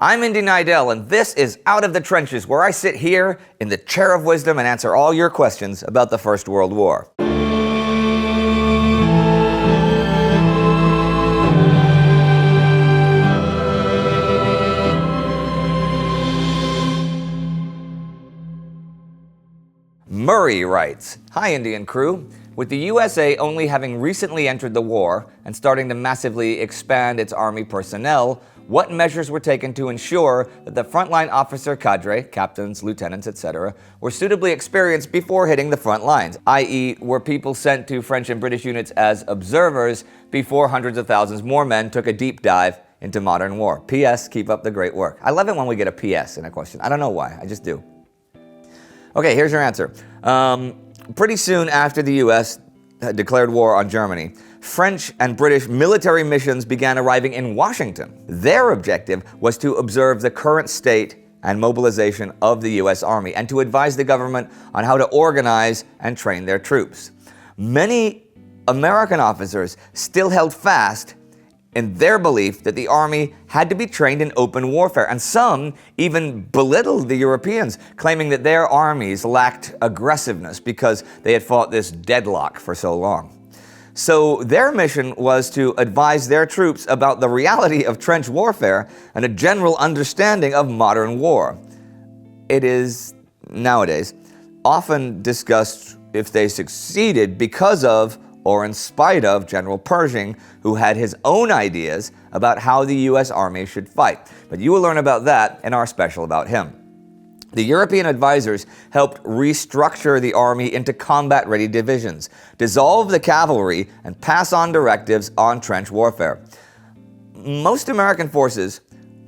I'm Indy, and this is Out of the Trenches, where I sit here in the chair of wisdom and answer all your questions about the First World War. Murray writes, "Hi Indian crew. With the USA only having recently entered the war and starting to massively expand its army personnel, what measures were taken to ensure that the frontline officer cadre, captains, lieutenants, etc., were suitably experienced before hitting the front lines, i.e. were people sent to French and British units as observers before hundreds of thousands more men took a deep dive into modern war? P.S. Keep up the great work." I love it when we get a P.S. in a question. I don't know why, I just do. Okay, here's your answer. Pretty soon after the U.S. had declared war on Germany, French and British military missions began arriving in Washington. Their objective was to observe the current state and mobilization of the U.S. Army and to advise the government on how to organize and train their troops. Many American officers still held fast in their belief that the army had to be trained in open warfare, and some even belittled the Europeans, claiming that their armies lacked aggressiveness because they had fought this deadlock for so long. So their mission was to advise their troops about the reality of trench warfare and a general understanding of modern war. It is, nowadays, often discussed if they succeeded because of or in spite of General Pershing, who had his own ideas about how the U.S. Army should fight. But you will learn about that in our special about him. The European advisors helped restructure the army into combat-ready divisions, dissolve the cavalry, and pass on directives on trench warfare. Most American forces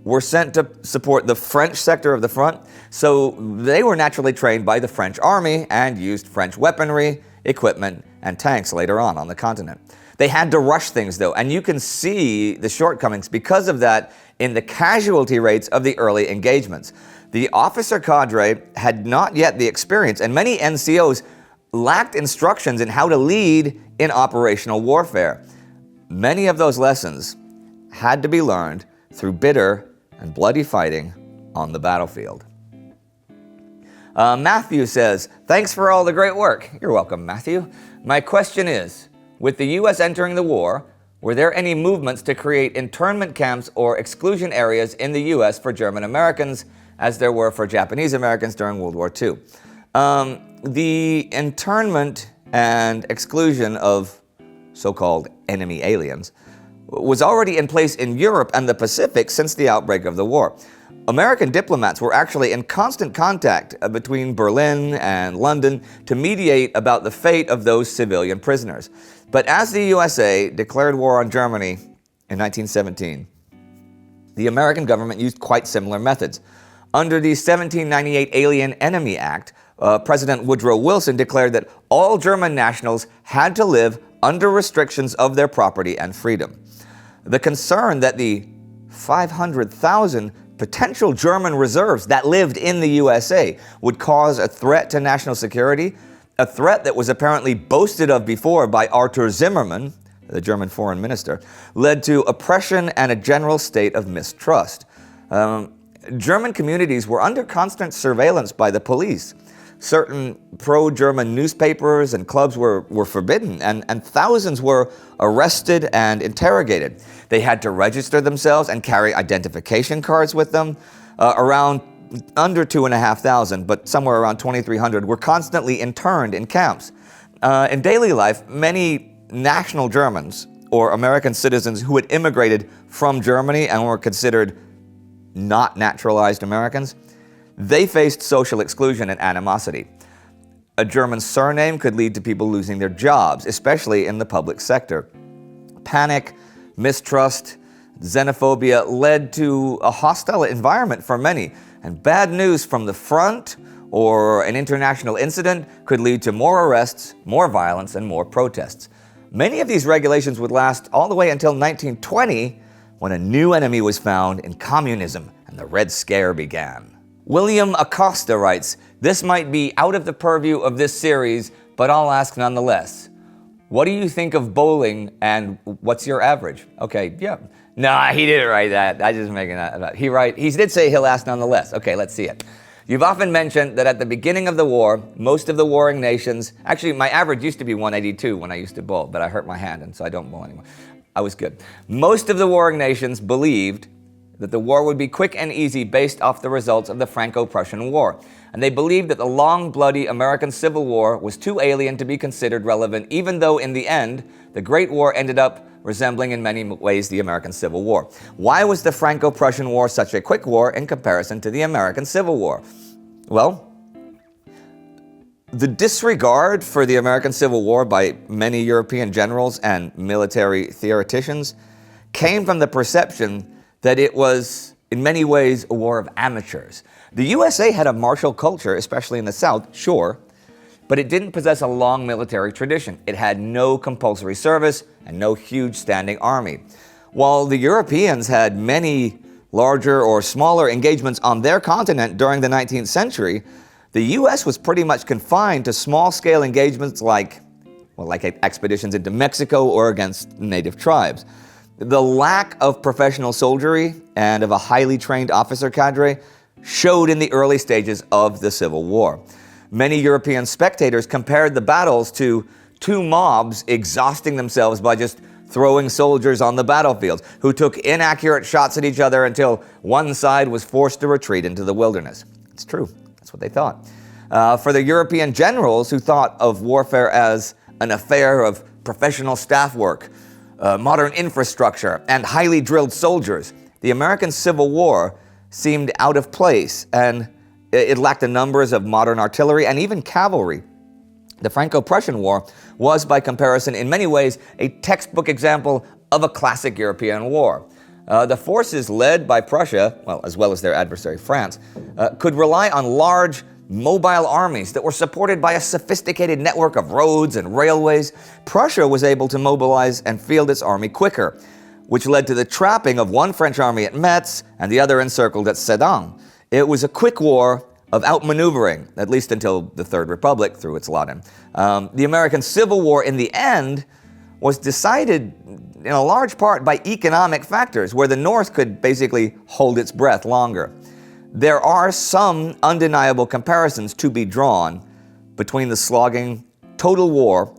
were sent to support the French sector of the front, so they were naturally trained by the French army and used French weaponry, equipment, and tanks later on the continent. They had to rush things though, and you can see the shortcomings because of that in the casualty rates of the early engagements. The officer cadre had not yet the experience, and many NCOs lacked instructions in how to lead in operational warfare. Many of those lessons had to be learned through bitter and bloody fighting on the battlefield. Matthew says, "Thanks for all the great work." You're welcome, Matthew. "My question is, with the U.S. entering the war, were there any movements to create internment camps or exclusion areas in the U.S. for German Americans, as there were for Japanese Americans during World War II? The internment and exclusion of so-called enemy aliens was already in place in Europe and the Pacific since the outbreak of the war. American diplomats were actually in constant contact between Berlin and London to mediate about the fate of those civilian prisoners. But as the USA declared war on Germany in 1917, the American government used quite similar methods. Under the 1798 Alien Enemy Act, President Woodrow Wilson declared that all German nationals had to live under restrictions of their property and freedom. The concern that the 500,000 potential German reserves that lived in the USA would cause a threat to national security, a threat that was apparently boasted of before by Arthur Zimmermann, the German foreign minister, led to oppression and a general state of mistrust. German communities were under constant surveillance by the police. Certain pro-German newspapers and clubs were forbidden, and thousands were arrested and interrogated. They had to register themselves and carry identification cards with them. Around under 2,500, but somewhere around 2,300, were constantly interned in camps. In daily life, many national Germans or American citizens who had immigrated from Germany and were considered not naturalized Americans, they faced social exclusion and animosity. A German surname could lead to people losing their jobs, especially in the public sector. Panic, mistrust, xenophobia led to a hostile environment for many, and bad news from the front or an international incident could lead to more arrests, more violence, and more protests. Many of these regulations would last all the way until 1920, when a new enemy was found in communism and the Red Scare began. William Acosta writes, "This might be out of the purview of this series, but I'll ask nonetheless. What do you think of bowling and what's your average? Okay, yeah. No, he didn't write that. I just making that up. He did say he'll ask nonetheless. Okay, let's see it. You've often mentioned that at the beginning of the war, most of the warring nations, actually my average used to be 182 when I used to bowl, but I hurt my hand and so I don't bowl anymore. I was good. Most of the warring nations believed that the war would be quick and easy based off the results of the Franco-Prussian War. And they believed that the long, bloody American Civil War was too alien to be considered relevant, even though in the end, the Great War ended up resembling in many ways the American Civil War. Why was the Franco-Prussian War such a quick war in comparison to the American Civil War? Well, the disregard for the American Civil War by many European generals and military theoreticians came from the perception that it was, in many ways, a war of amateurs. The USA had a martial culture, especially in the South, sure, but it didn't possess a long military tradition. It had no compulsory service and no huge standing army. While the Europeans had many larger or smaller engagements on their continent during the 19th century, the US was pretty much confined to small-scale engagements like expeditions into Mexico or against native tribes. The lack of professional soldiery and of a highly trained officer cadre showed in the early stages of the Civil War. Many European spectators compared the battles to two mobs exhausting themselves by just throwing soldiers on the battlefields, who took inaccurate shots at each other until one side was forced to retreat into the wilderness. It's true. That's what they thought. For the European generals who thought of warfare as an affair of professional staff work, modern infrastructure, and highly drilled soldiers, the American Civil War seemed out of place, and it lacked the numbers of modern artillery and even cavalry. The Franco-Prussian War was, by comparison, in many ways, a textbook example of a classic European war. The forces led by Prussia, as well as their adversary France, could rely on large, mobile armies that were supported by a sophisticated network of roads and railways. Prussia was able to mobilize and field its army quicker, which led to the trapping of one French army at Metz and the other encircled at Sedan. It was a quick war of outmaneuvering, at least until the Third Republic threw its lot in. The American Civil War, in the end, was decided in a large part by economic factors, where the North could basically hold its breath longer. There are some undeniable comparisons to be drawn between the slogging total war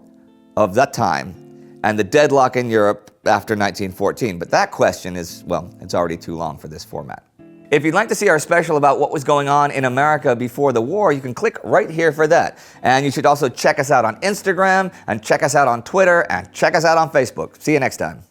of that time and the deadlock in Europe after 1914, but that question is, it's already too long for this format. If you'd like to see our special about what was going on in America before the war, you can click right here for that. And you should also check us out on Instagram, and check us out on Twitter, and check us out on Facebook. See you next time.